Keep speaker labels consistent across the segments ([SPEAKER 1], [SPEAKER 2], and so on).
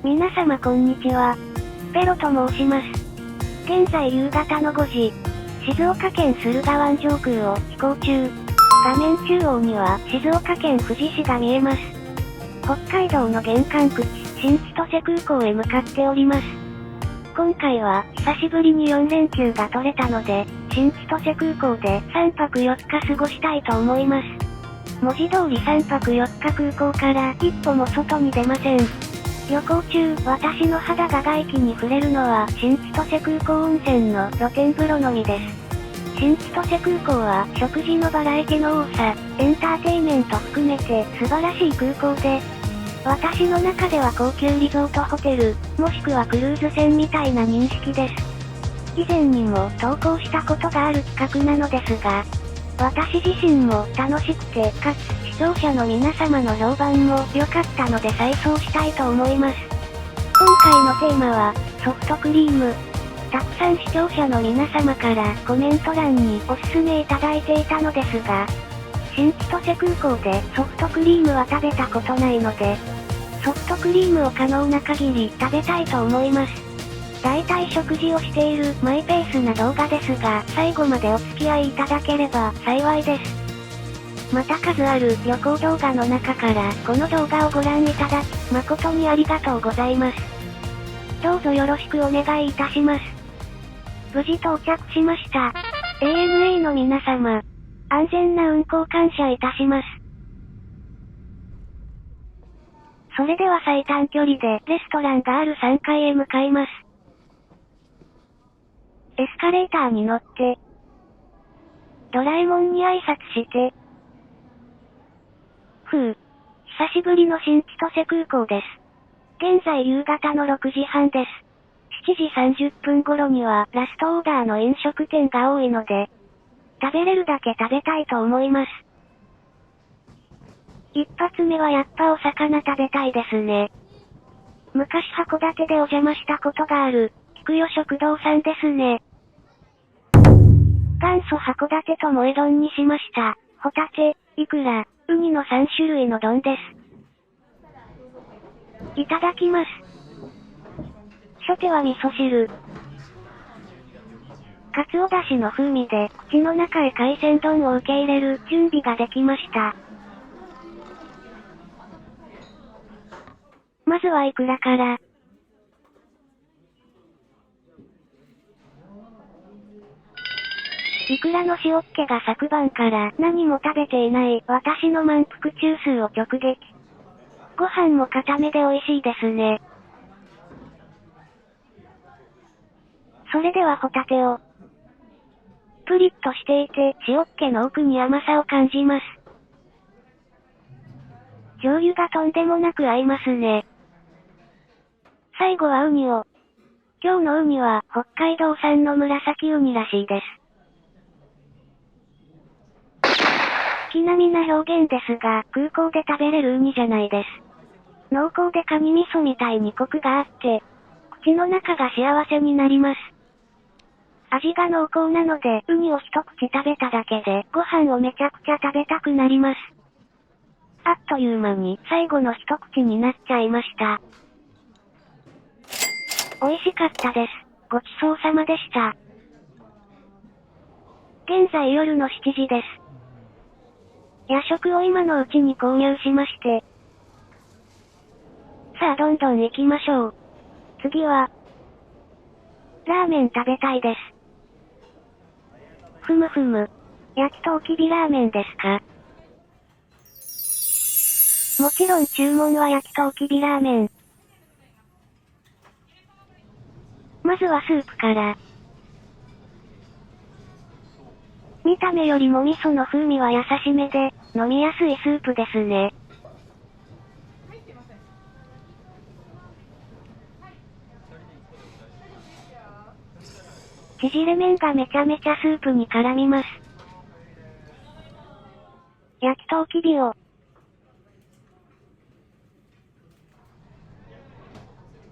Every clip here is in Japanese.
[SPEAKER 1] 皆様こんにちは。ペロと申します。現在夕方の5時、静岡県駿河湾上空を飛行中。画面中央には静岡県富士市が見えます。北海道の玄関口、新千歳空港へ向かっております。今回は久しぶりに4連休が取れたので、新千歳空港で3泊4日過ごしたいと思います。文字通り3泊4日空港から一歩も外に出ません。旅行中、私の肌が外気に触れるのは新千歳空港温泉の露天風呂のみです。新千歳空港は食事のバラエティの多さ、エンターテイメント含めて素晴らしい空港で、私の中では高級リゾートホテル、もしくはクルーズ船みたいな認識です。以前にも投稿したことがある企画なのですが、私自身も楽しくてかつ視聴者の皆様の評判も良かったので再送したいと思います。今回のテーマはソフトクリーム。たくさん視聴者の皆様からコメント欄におすすめいただいていたのですが、新千歳空港でソフトクリームは食べたことないので、ソフトクリームを可能な限り食べたいと思います。大体食事をしているマイペースな動画ですが、最後までお付き合いいただければ幸いです。また数ある旅行動画の中からこの動画をご覧いただき、誠にありがとうございます。どうぞよろしくお願いいたします。無事到着しました。ANA の皆様、安全な運航感謝いたします。それでは最短距離でレストランがある3階へ向かいます。エスカレーターに乗って、ドラえもんに挨拶して、久しぶりの新千歳空港です。現在夕方の6時半です。7時30分頃にはラストオーダーの飲食店が多いので、食べれるだけ食べたいと思います。一発目はやっぱお魚食べたいですね。昔函館でお邪魔したことがある、菊代食堂さんですね。元祖函館と萌え丼にしました。ホタテ、イクラ、ウニの3種類の丼です。いただきます。初手は味噌汁。かつおだしの風味で口の中へ海鮮丼を受け入れる準備ができました。まずはイクラから。イクラの塩っ気が昨晩から何も食べていない私の満腹中枢を直撃。ご飯も固めで美味しいですね。それではホタテを。プリッとしていて塩っ気の奥に甘さを感じます。醤油がとんでもなく合いますね。最後はウニを。今日のウニは北海道産の紫ウニらしいです。月並みな表現ですが、空港で食べれるウニじゃないです。濃厚でカニ味噌みたいにコクがあって、口の中が幸せになります。味が濃厚なので、ウニを一口食べただけで、ご飯をめちゃくちゃ食べたくなります。あっという間に最後の一口になっちゃいました。美味しかったです。ごちそうさまでした。現在夜の7時です。夜食を今のうちに購入しまして。さあどんどん行きましょう。次は、ラーメン食べたいです。ふむふむ。焼きとうきびラーメンですか？もちろん注文は焼きとうきびラーメン。まずはスープから。見た目よりも味噌の風味は優しめで、飲みやすいスープですね。縮れ麺がめちゃめちゃスープに絡みます。焼きとうきびを。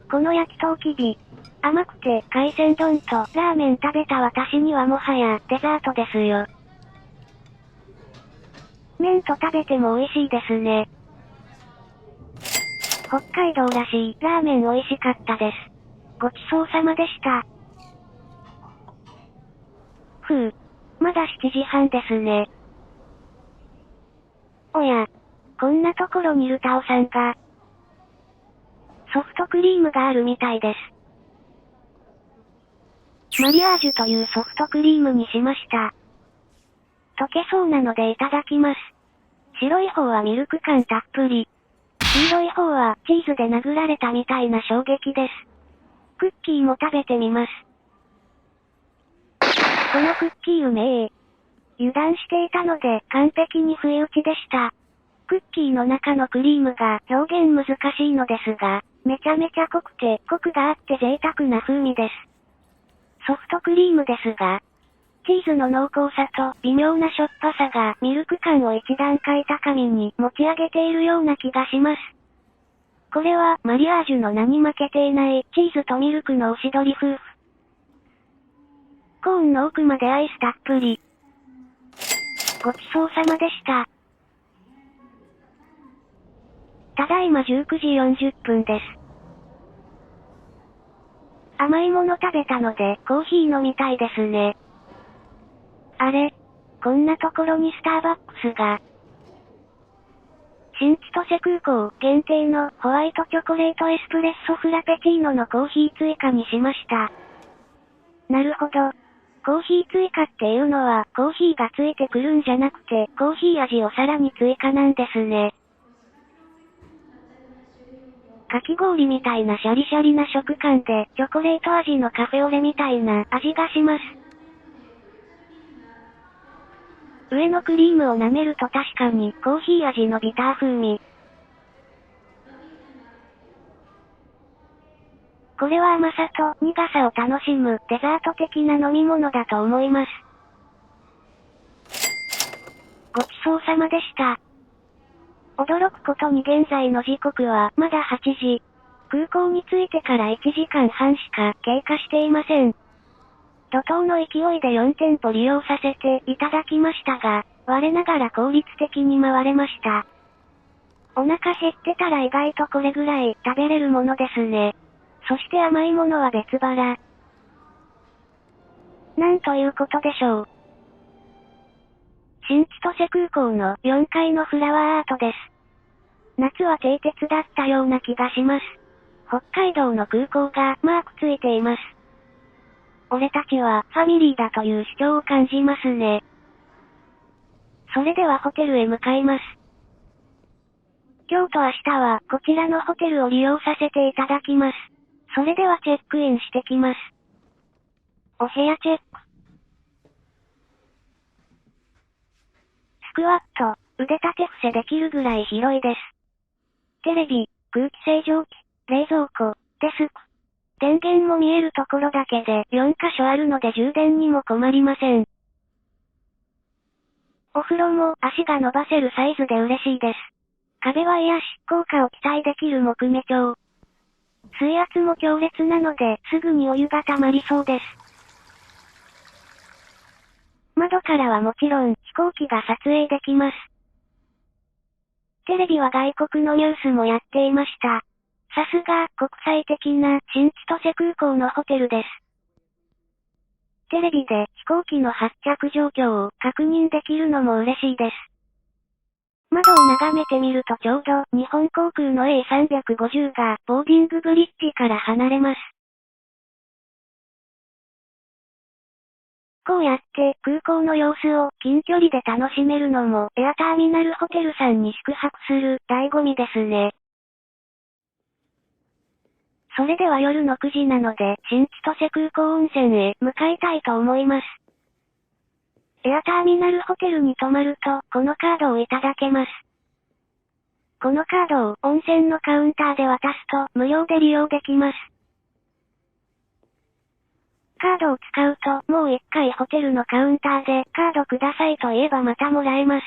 [SPEAKER 1] この焼きとうきび、甘くて海鮮丼とラーメン食べた私にはもはやデザートですよ。麺と食べても美味しいですね。北海道らしいラーメン美味しかったです。ごちそうさまでした。まだ7時半ですね。おや、こんなところにルタオさんが。ソフトクリームがあるみたいです。マリアージュというソフトクリームにしました。溶けそうなのでいただきます。白い方はミルク感たっぷり。黄色い方はチーズで殴られたみたいな衝撃です。クッキーも食べてみます。このクッキーうめえ。油断していたので完璧に不意打ちでした。クッキーの中のクリームが表現難しいのですが、めちゃめちゃ濃くてコクがあって贅沢な風味です。ソフトクリームですが、チーズの濃厚さと微妙なしょっぱさがミルク感を一段階高みに持ち上げているような気がします。これはマリアージュの名に負けていないチーズとミルクのおしどり夫婦。コーンの奥までアイスたっぷり。ごちそうさまでした。ただいま19時40分です。甘いもの食べたのでコーヒー飲みたいですね。あれ、こんなところにスターバックスが。新千歳空港限定のホワイトチョコレートエスプレッソフラペチーノのコーヒー追加にしました。なるほど。コーヒー追加っていうのはコーヒーがついてくるんじゃなくてコーヒー味をさらに追加なんですね。かき氷みたいなシャリシャリな食感でチョコレート味のカフェオレみたいな味がします。上のクリームを舐めると確かにコーヒー味のビター風味。これは甘さと苦さを楽しむデザート的な飲み物だと思います。ごちそうさまでした。驚くことに現在の時刻はまだ8時。空港に着いてから1時間半しか経過していません。怒涛の勢いで4店舗利用させていただきましたが、我ながら効率的に回れました。お腹減ってたら意外とこれぐらい食べれるものですね。そして甘いものは別腹。なんということでしょう。新千歳空港の4階のフラワーアートです。夏は蹄鉄だったような気がします。北海道の空港がマークついています。俺たちはファミリーだという主張を感じますね。それではホテルへ向かいます。今日と明日はこちらのホテルを利用させていただきます。それではチェックインしてきます。お部屋チェック。スクワット、腕立て伏せできるぐらい広いです。テレビ、空気清浄機、冷蔵庫、デスク。電源も見えるところだけで4カ所あるので充電にも困りません。お風呂も足が伸ばせるサイズで嬉しいです。壁は癒し効果を期待できる木目調。水圧も強烈なのですぐにお湯が溜まりそうです。窓からはもちろん飛行機が撮影できます。テレビは外国のニュースもやっていました。さすが国際的な新千歳空港のホテルです。テレビで飛行機の発着状況を確認できるのも嬉しいです。窓を眺めてみるとちょうど日本航空の A350 がボーディングブリッジから離れます。こうやって空港の様子を近距離で楽しめるのもエアターミナルホテルさんに宿泊する醍醐味ですね。それでは夜の9時なので新千歳空港温泉へ向かいたいと思います。エアターミナルホテルに泊まるとこのカードをいただけます。このカードを温泉のカウンターで渡すと無料で利用できます。カードを使うともう一回ホテルのカウンターでカードくださいと言えばまたもらえます。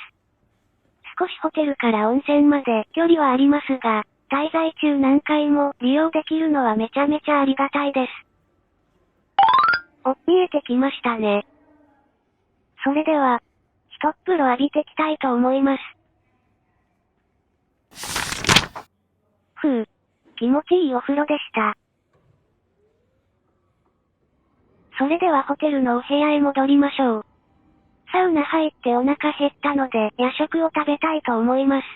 [SPEAKER 1] 少しホテルから温泉まで距離はありますが、滞在中何回も利用できるのはめちゃめちゃありがたいです。見えてきましたね。それでは、一風呂浴びてきたいと思います。気持ちいいお風呂でした。それではホテルのお部屋へ戻りましょう。サウナ入ってお腹減ったので夜食を食べたいと思います。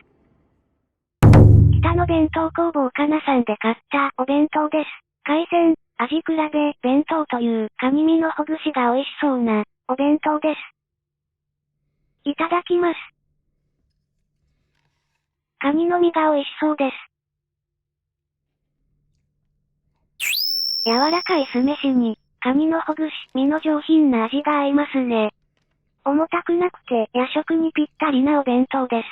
[SPEAKER 1] 北の弁当工房かなさんで買ったお弁当です。海鮮、味比べ、弁当というカニ身のほぐしが美味しそうなお弁当です。いただきます。カニの身が美味しそうです。柔らかい酢飯に、カニのほぐし、身の上品な味が合いますね。重たくなくて夜食にぴったりなお弁当です。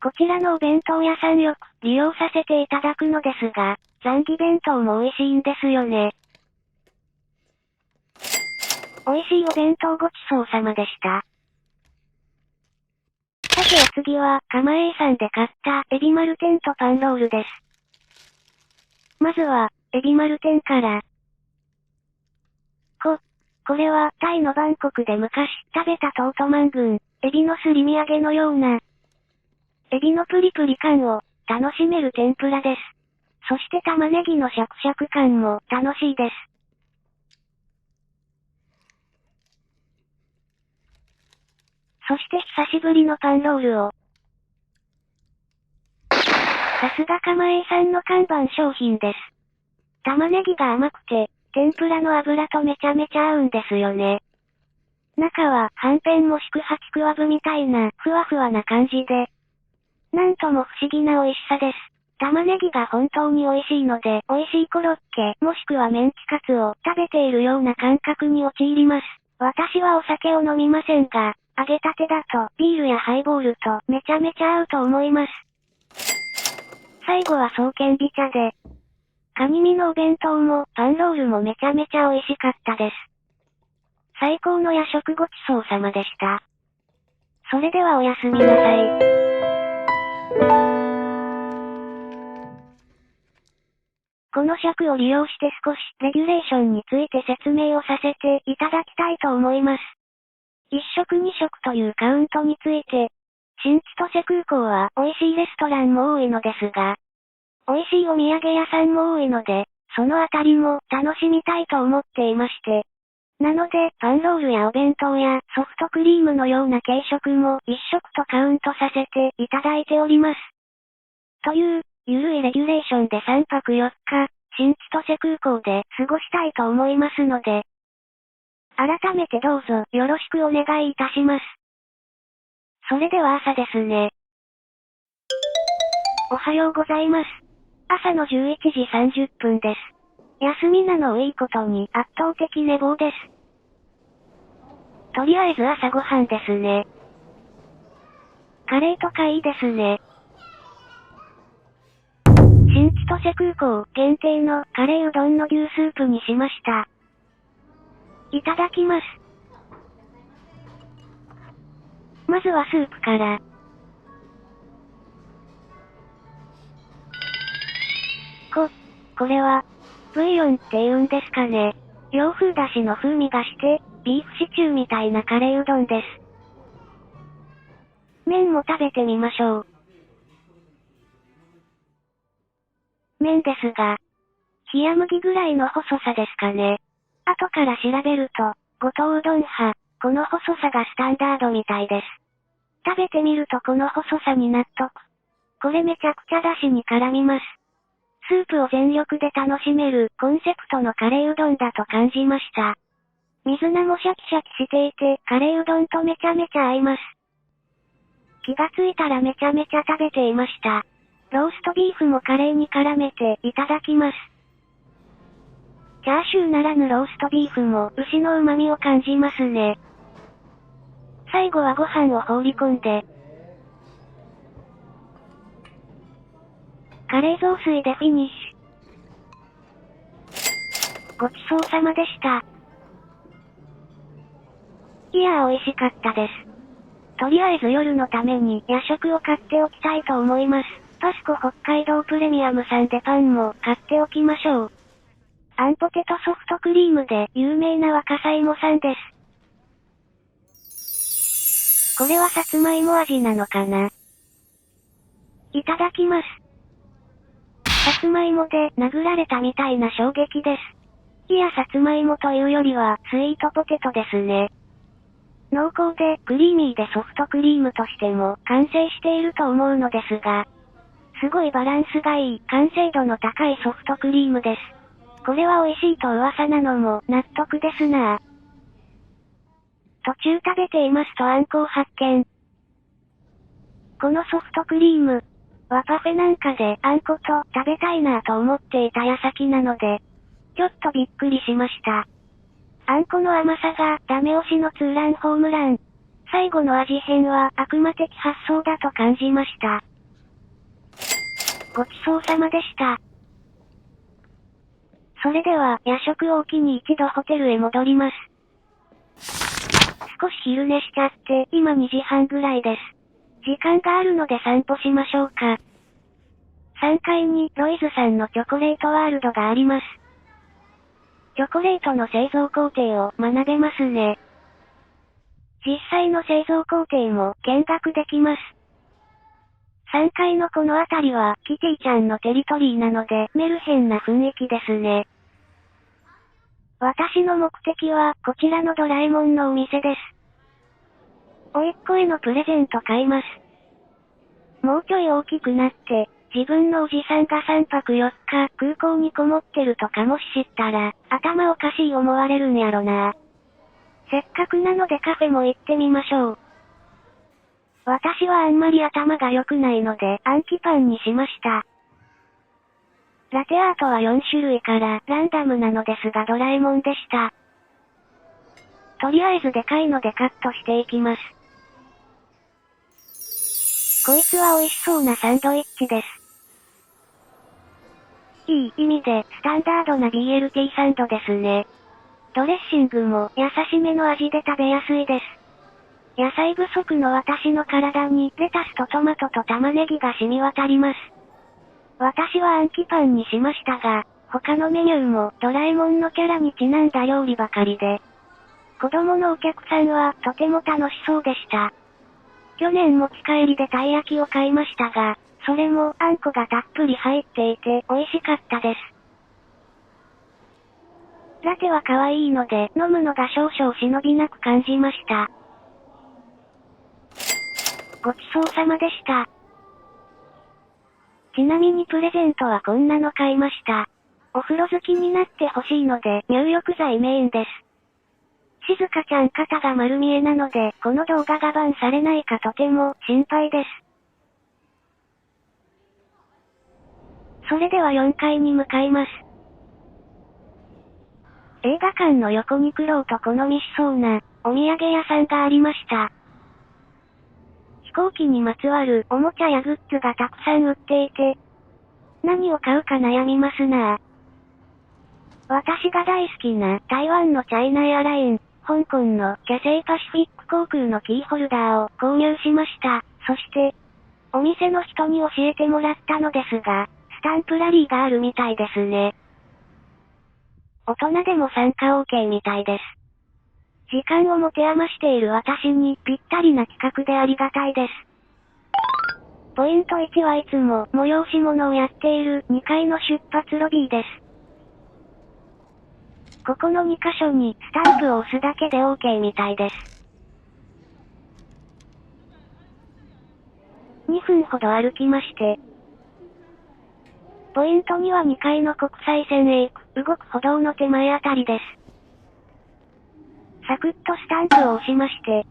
[SPEAKER 1] こちらのお弁当屋さんよく利用させていただくのですが、ザンギ弁当も美味しいんですよね。美味しいお弁当ごちそうさまでした。さてお次は、釜 A さんで買ったエビ丸天とパンロールです。まずは、エビ丸天から。これはタイのバンコクで昔食べたトートマングン、エビのすり身揚げのような、エビのプリプリ感を楽しめる天ぷらです。そして玉ねぎのシャクシャク感も楽しいです。そして久しぶりのパンロールを。さすが釜 A さんの看板商品です。玉ねぎが甘くて、天ぷらの油とめちゃめちゃ合うんですよね。中は、はんぺんもしくはちくわぶみたいな、ふわふわな感じで。なんとも不思議な美味しさです。玉ねぎが本当に美味しいので、美味しいコロッケ、もしくはメンチカツを食べているような感覚に陥ります。私はお酒を飲みませんが、揚げたてだと、ビールやハイボールとめちゃめちゃ合うと思います。最後は爽健美茶で。カニ身のお弁当も、パンロールもめちゃめちゃ美味しかったです。最高の夜食ごちそうさまでした。それではおやすみなさい。この尺を利用して少しレギュレーションについて説明をさせていただきたいと思います。1食2食というカウントについて、新千歳空港は美味しいレストランも多いのですが、美味しいお土産屋さんも多いので、そのあたりも楽しみたいと思っていまして。なので、パンロールやお弁当やソフトクリームのような軽食も1食とカウントさせていただいております。という、ゆるいレギュレーションで3泊4日、新千歳空港で過ごしたいと思いますので、改めてどうぞよろしくお願いいたします。それでは朝ですね。おはようございます。朝の11時30分です。休みなのをいいことに圧倒的寝坊です。とりあえず朝ごはんですね。カレーとかいいですね。新千歳空港限定のカレーうどんの牛スープにしました。いただきます。まずはスープから。これは、ブイヨンって言うんですかね。洋風だしの風味がして、ビーフシチューみたいなカレーうどんです。麺も食べてみましょう。麺ですが、冷麦ぐらいの細さですかね。後から調べると、五島うどん派、この細さがスタンダードみたいです。食べてみるとこの細さに納得。これめちゃくちゃだしに絡みます。スープを全力で楽しめるコンセプトのカレーうどんだと感じました。水菜もシャキシャキしていて、カレーうどんとめちゃめちゃ合います。気がついたらめちゃめちゃ食べていました。ローストビーフもカレーに絡めていただきます。チャーシューならぬローストビーフも牛の旨味を感じますね。最後はご飯を放り込んで、カレー雑炊でフィニッシュ。ごちそうさまでした。いやー美味しかったです。とりあえず夜のために夜食を買っておきたいと思います。パスコ北海道プレミアムさんでパンも買っておきましょう。あんポテトソフトクリームで有名な若さいもさんです。これはさつまいも味なのかな。いただきます。つまいもで殴られたみたいな衝撃です。いやさつまいもというよりはスイートポテトですね。濃厚でクリーミーでソフトクリームとしても完成していると思うのですが、すごいバランスがいい完成度の高いソフトクリームです。これは美味しいと噂なのも納得ですなぁ。途中食べていますとあんこを発見。このソフトクリームはパフェなんかであんこと食べたいなぁと思っていた矢先なので、ちょっとびっくりしました。あんこの甘さがダメ押しのツーランホームラン。最後の味変は悪魔的発想だと感じました。ごちそうさまでした。それでは夜食を機に一度ホテルへ戻ります。少し昼寝しちゃって、今2時半ぐらいです。時間があるので散歩しましょうか。3階にロイズさんのチョコレートワールドがあります。チョコレートの製造工程を学べますね。実際の製造工程も見学できます。3階のこの辺りはキティちゃんのテリトリーなのでメルヘンな雰囲気ですね。私の目的はこちらのドラえもんのお店です。甥っ子へのプレゼント買います。もうちょい大きくなって、自分のおじさんが3泊4日空港にこもってるとかもし知ったら、頭おかしい思われるんやろな。せっかくなのでカフェも行ってみましょう。私はあんまり頭が良くないので、アンキパンにしました。ラテアートは4種類からランダムなのですがドラえもんでした。とりあえずでかいのでカットしていきます。こいつは美味しそうなサンドイッチです。いい意味でスタンダードな BLT サンドですね。ドレッシングも優しめの味で食べやすいです。野菜不足の私の体にレタスとトマトと玉ねぎが染み渡ります。私はアンキパンにしましたが、他のメニューもドラえもんのキャラにちなんだ料理ばかりで、子供のお客さんはとても楽しそうでした。去年持ち帰りでたい焼きを買いましたが、それもあんこがたっぷり入っていて美味しかったです。ラテは可愛いので飲むのが少々忍びなく感じました。ごちそうさまでした。ちなみにプレゼントはこんなの買いました。お風呂好きになってほしいので入浴剤メインです。静香ちゃん肩が丸見えなのでこの動画がバンされないかとても心配です。それでは4階に向かいます。映画館の横に来ろうと好みしそうなお土産屋さんがありました。飛行機にまつわるおもちゃやグッズがたくさん売っていて、何を買うか悩みますなぁ。私が大好きな台湾のチャイナエアライン、香港のキャセイパシフィック航空のキーホルダーを購入しました。そして、お店の人に教えてもらったのですが、スタンプラリーがあるみたいですね。大人でも参加 OK みたいです。時間を持て余している私にぴったりな企画でありがたいです。ポイント1はいつも催し物をやっている2階の出発ロビーです。ここの2箇所にスタンプを押すだけで OK みたいです。2分ほど歩きまして、ポイント2は2階の国際線へ行く動く歩道の手前あたりです。サクッとスタンプを押しまして、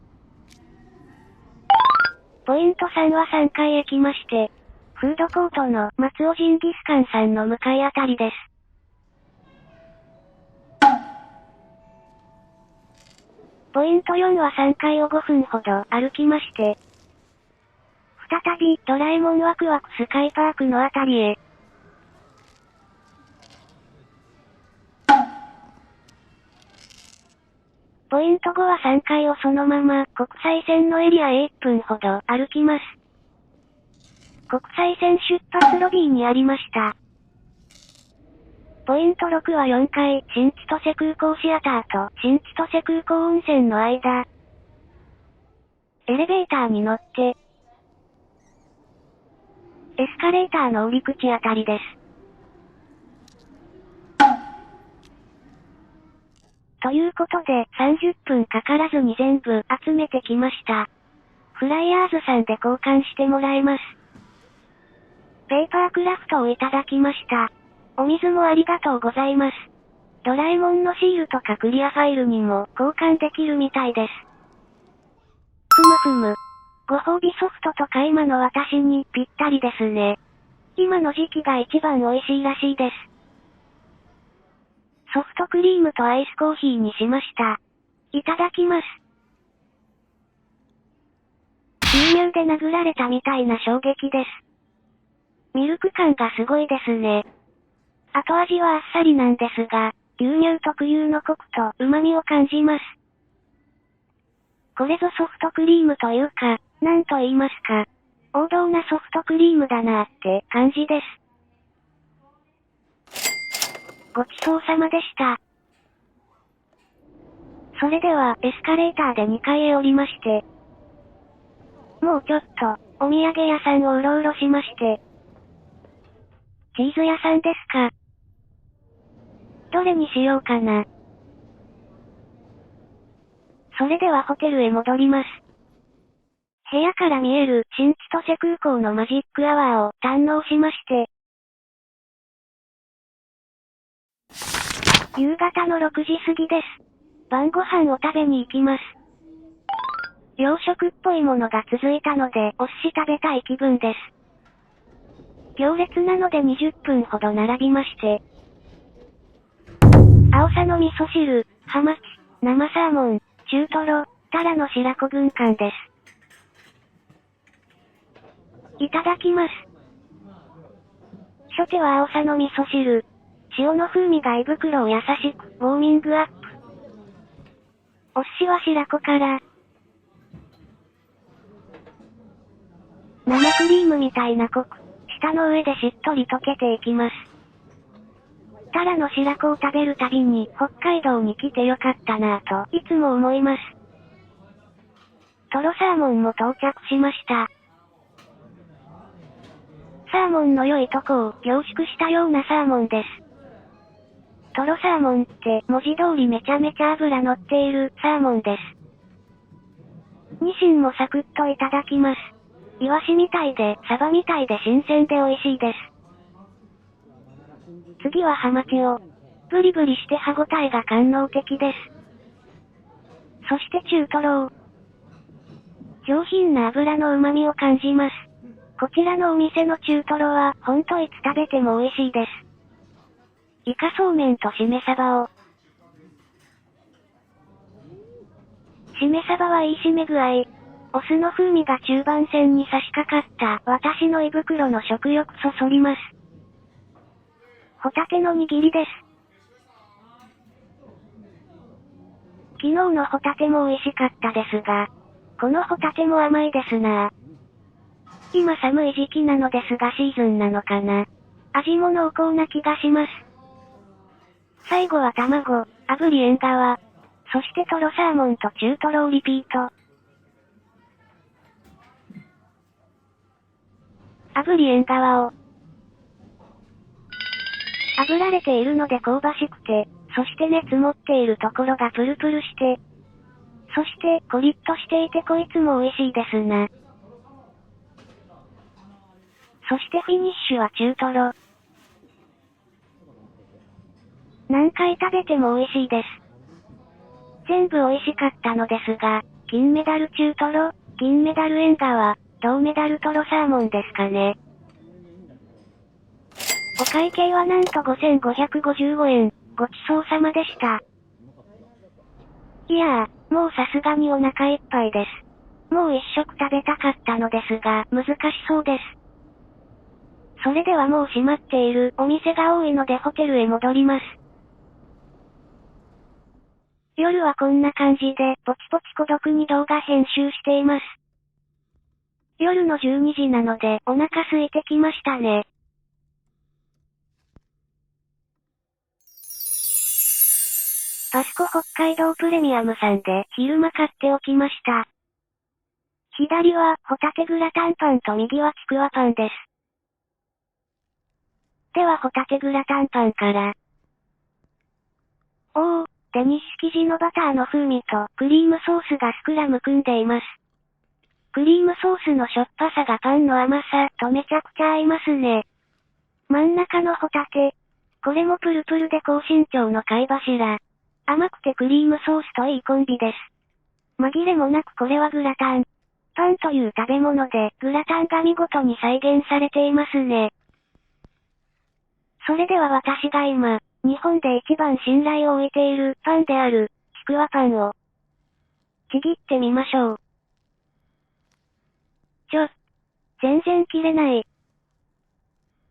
[SPEAKER 1] ポイント3は3階へ来まして、フードコートの松尾ジンギスカンさんの向かいあたりです。ポイント4は3階を5分ほど歩きまして、再びドラえもんワクワクスカイパークのあたりへ。ポイント5は3階をそのまま国際線のエリアへ1分ほど歩きます。国際線出発ロビーにありました。ポイント6は4階新千歳空港シアターと新千歳空港温泉の間。エレベーターに乗って、エスカレーターの降り口あたりです。ということで30分かからずに全部集めてきました。フライヤーズさんで交換してもらえます。ペーパークラフトをいただきました。お水もありがとうございます。ドラえもんのシールとかクリアファイルにも交換できるみたいです。ふむふむ。ご褒美ソフトとか今の私にぴったりですね。今の時期が一番美味しいらしいです。ソフトクリームとアイスコーヒーにしました。いただきます。牛乳で殴られたみたいな衝撃です。ミルク感がすごいですね。後味はあっさりなんですが、牛乳特有のコクと旨味を感じます。これぞソフトクリームというか、なんと言いますか。王道なソフトクリームだなーって感じです。ごちそうさまでした。それではエスカレーターで2階へ降りまして、もうちょっとお土産屋さんをうろうろしまして、チーズ屋さんですか。どれにしようかな。それではホテルへ戻ります。部屋から見える新千歳空港のマジックアワーを堪能しまして、夕方の6時過ぎです。晩ご飯を食べに行きます。洋食っぽいものが続いたので、お寿司食べたい気分です。行列なので20分ほど並びまして、青さの味噌汁、ハマチ、生サーモン、中トロ、タラの白子軍艦です。いただきます。初手は青さの味噌汁。塩の風味が胃袋を優しく、ウォーミングアップ。お寿司は白子から。生クリームみたいなコク。舌の上でしっとり溶けていきます。タラの白子を食べるたびに北海道に来てよかったなぁといつも思います。トロサーモンも到着しました。サーモンの良いとこを凝縮したようなサーモンです。トロサーモンって文字通りめちゃめちゃ脂乗っているサーモンです。ニシンもサクッといただきます。イワシみたいでサバみたいで新鮮で美味しいです。次はハマチを。ブリブリして歯ごたえが官能的です。そして中トロを。上品な脂の旨味を感じます。こちらのお店の中トロはほんといつ食べても美味しいです。イカそうめんとしめ鯖を。しめ鯖はいい締め具合。お酢の風味が中盤線に差し掛かった私の胃袋の食欲そそります。ホタテの握りです。昨日のホタテも美味しかったですが、このホタテも甘いですなぁ。今寒い時期なのですがシーズンなのかな。味も濃厚な気がします。最後は卵、炙り縁側。そしてトロサーモンと中トロをリピート。炙り縁側を。炙られているので香ばしくて、そして熱持っているところがプルプルして、そしてコリッとしていてこいつも美味しいですな。そしてフィニッシュは中トロ。何回食べても美味しいです。全部美味しかったのですが、金メダル中トロ、銀メダル縁側、銅メダルトロサーモンですかね。お会計はなんと5555円、ごちそうさまでした。いやー、もうさすがにお腹いっぱいです。もう一食食べたかったのですが、難しそうです。それではもう閉まっているお店が多いのでホテルへ戻ります。夜はこんな感じで、ポチポチ孤独に動画編集しています。夜の12時なので、お腹空いてきましたね。パスコ北海道プレミアムさんで昼間買っておきました。左はホタテグラタンパンと右はちくわパンです。ではホタテグラタンパンから。おー、デニッシュ生地のバターの風味とクリームソースがスクラム組んでいます。クリームソースのしょっぱさがパンの甘さとめちゃくちゃ合いますね。真ん中のホタテ。これもプルプルで高身長の貝柱。甘くてクリームソースといいコンビです。紛れもなくこれはグラタン。パンという食べ物でグラタンが見事に再現されていますね。それでは私が今、日本で一番信頼を置いているパンである、ちくわパンを、ちぎってみましょう。全然切れない。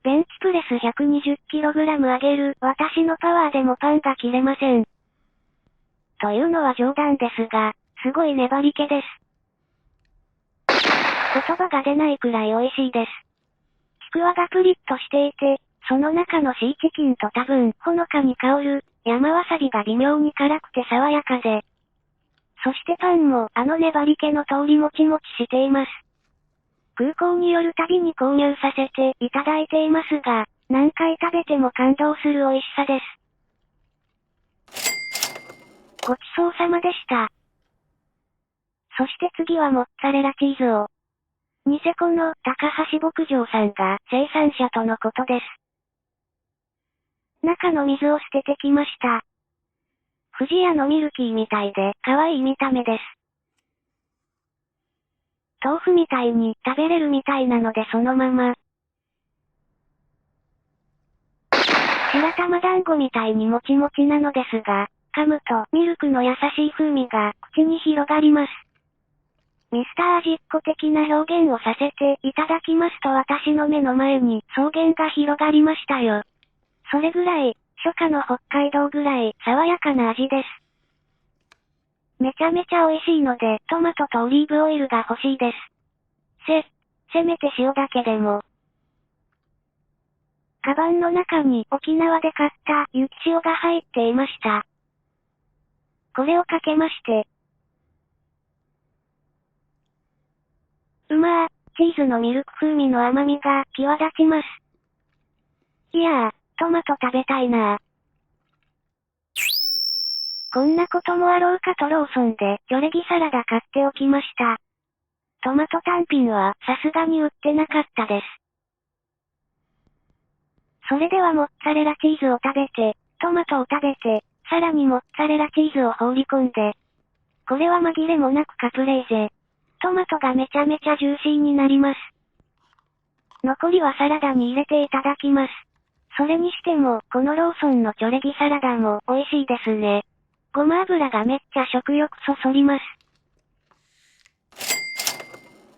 [SPEAKER 1] ベンチプレス 120kg 上げる私のパワーでもパンが切れません。というのは冗談ですが、すごい粘り気です。言葉が出ないくらい美味しいです。ちくわがプリッとしていて、その中のシーチキンと多分、ほのかに香る、山わさびが微妙に辛くて爽やかで。そしてパンもあの粘り気の通りもちもちしています。空港に寄るたびに購入させていただいていますが、何回食べても感動する美味しさです。ごちそうさまでした。そして次はモッツァレラチーズを。ニセコの高橋牧場さんが生産者とのことです。中の水を捨ててきました。富士屋のミルキーみたいで可愛い見た目です。豆腐みたいに食べれるみたいなのでそのまま。白玉団子みたいにもちもちなのですが、噛むとミルクの優しい風味が口に広がります。ミスター味っ子的な表現をさせていただきますと私の目の前に草原が広がりましたよ。それぐらい、初夏の北海道ぐらい爽やかな味です。めちゃめちゃ美味しいのでトマトとオリーブオイルが欲しいです。せめて塩だけでも。カバンの中に沖縄で買った雪塩が入っていました。これをかけまして。チーズのミルク風味の甘みが際立ちます。いやー、トマト食べたいなー。こんなこともあろうかとローソンでチョレギサラダ買っておきました。トマト単品はさすがに売ってなかったです。それではモッツァレラチーズを食べて、トマトを食べて、さらにモッツァレラチーズを放り込んで。これは紛れもなくカプレーゼ。トマトがめちゃめちゃジューシーになります。残りはサラダに入れていただきます。それにしても、このローソンのチョレギサラダも美味しいですね。ごま油がめっちゃ食欲そそります。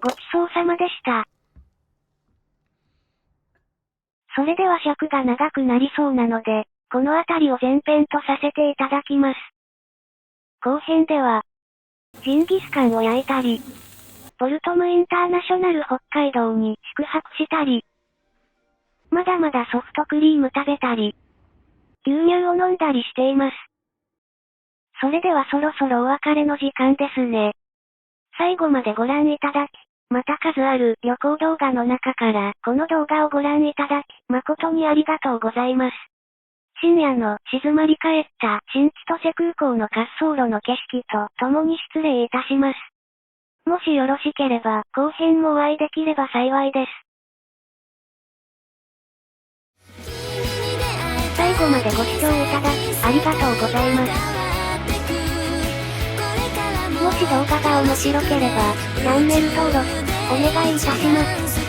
[SPEAKER 1] ごちそうさまでした。それでは尺が長くなりそうなので、この辺りを前編とさせていただきます。後編では、ジンギスカンを焼いたり、ポルトムインターナショナル北海道に宿泊したり、まだまだソフトクリーム食べたり、牛乳を飲んだりしています。それではそろそろお別れの時間ですね。最後までご覧いただき、また数ある旅行動画の中からこの動画をご覧いただき、誠にありがとうございます。深夜の静まり返った新千歳空港の滑走路の景色と共に失礼いたします。もしよろしければ後編もお会いできれば幸いです。最後までご視聴いただきありがとうございます。もし動画が面白ければチャンネル登録お願いいたします。